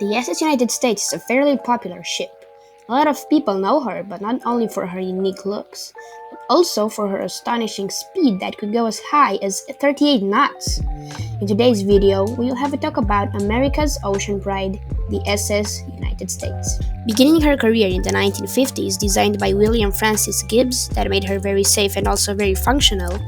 The SS United States is a fairly popular ship. A lot of people know her, but not only for her unique looks, but also for her astonishing speed that could go as high as 38 knots. In today's video, we'll have a talk about America's ocean pride, the SS United States. Beginning her career in the 1950s, designed by William Francis Gibbs that made her very safe and also very functional,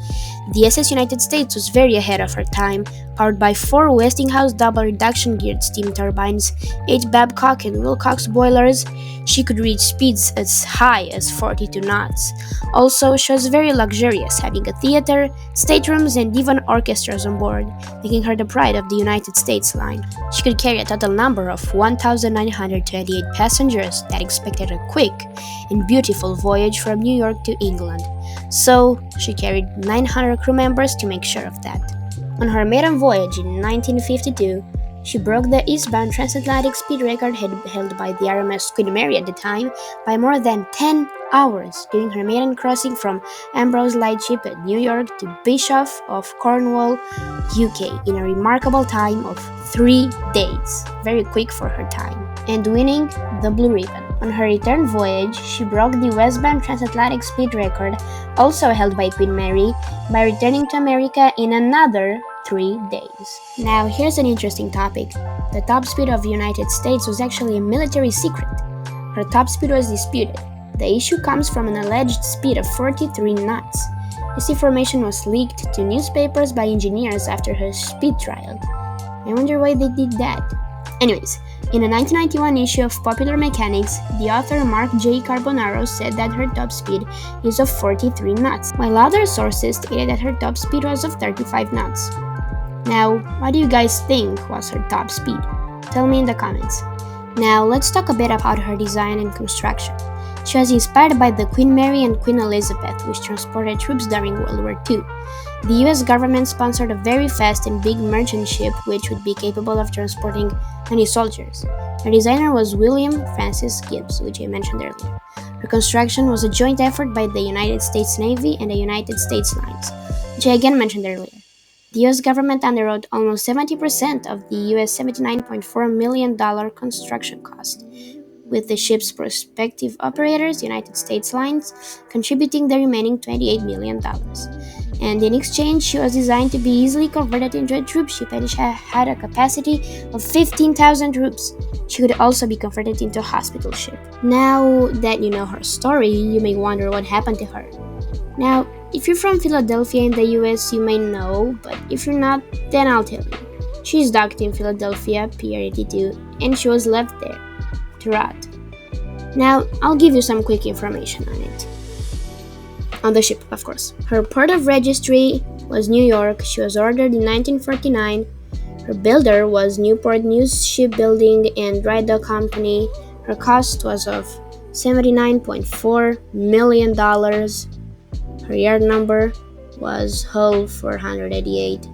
the SS United States was very ahead of her time, powered by 4 Westinghouse double reduction geared steam turbines, 8 Babcock and Wilcox boilers. She could reach speeds as high as 42 knots. Also, she was very luxurious, having a theater, staterooms, and even orchestras on board, making her the pride of the United States line. She could carry a total number of 1,928 passengers that expected a quick and beautiful voyage from New York to England. So, she carried 900 crew members to make sure of that. On her maiden voyage in 1952, she broke the eastbound transatlantic speed record held by the RMS Queen Mary at the time by more than 10 hours during her maiden crossing from Ambrose Lightship at New York to Bischoff of Cornwall, UK, in a remarkable time of 3 days, very quick for her time, and winning the Blue Ribbon. On her return voyage, she broke the westbound transatlantic speed record, also held by Queen Mary, by returning to America in another 3 days. Now, here's an interesting topic. The top speed of the United States was actually a military secret. Her top speed was disputed. The issue comes from an alleged speed of 43 knots. This information was leaked to newspapers by engineers after her speed trial. I wonder why they did that. Anyways, in a 1991 issue of Popular Mechanics, the author Mark J. Carbonaro said that her top speed is of 43 knots, while other sources stated that her top speed was of 35 knots. Now, what do you guys think was her top speed? Tell me in the comments. Now, let's talk a bit about her design and construction. She was inspired by the Queen Mary and Queen Elizabeth, which transported troops during World War II. The US government sponsored a very fast and big merchant ship which would be capable of transporting many soldiers. Her designer was William Francis Gibbs, which I mentioned earlier. Her construction was a joint effort by the United States Navy and the United States Lines, which I again mentioned earlier. The US government underwrote almost 70% of the US $79.4 million construction cost, with the ship's prospective operators, United States Lines, contributing the remaining $28 million. And in exchange, she was designed to be easily converted into a troop ship and she had a capacity of 15,000 troops. She could also be converted into a hospital ship. Now that you know her story, you may wonder what happened to her. Now, if you're from Philadelphia in the US, you may know, but if you're not, then I'll tell you. She's docked in Philadelphia, Pier 82, and she was left there to rot. Now, I'll give you some quick information on it. On the ship, of course. Her port of registry was New York. She was ordered in 1949. Her builder was Newport News Shipbuilding and Dry Dock Company. Her cost was of $79.4 million. Her yard number was Hull 488.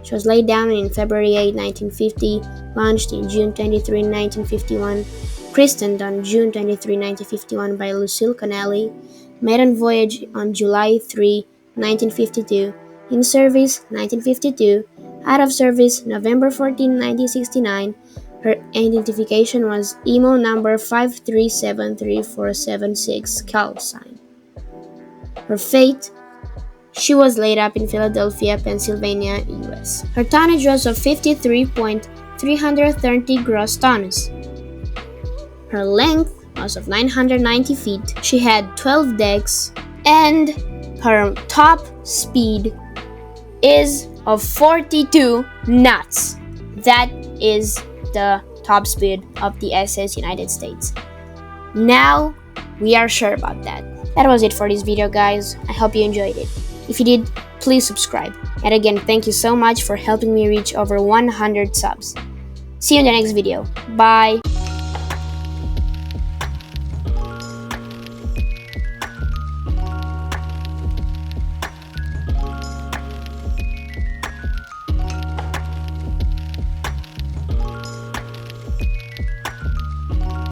She was laid down in February 8, 1950, launched in June 23, 1951, christened on June 23, 1951 by Lucille Connelly, maiden voyage on July 3, 1952, in service 1952, out of service November 14, 1969. Her identification was EMO number 5373476 callsign. Her fate: she was laid up in Philadelphia, Pennsylvania, US. Her tonnage was of 53.330 gross tons. Her length was of 990 feet. She had 12 decks, and her top speed is of 42 knots. That is the top speed of the SS United States. Now, we are sure about that. That was it for this video, guys. I hope you enjoyed it. If you did, please subscribe. And again, thank you so much for helping me reach over 100 subs. See you in the next video. Bye!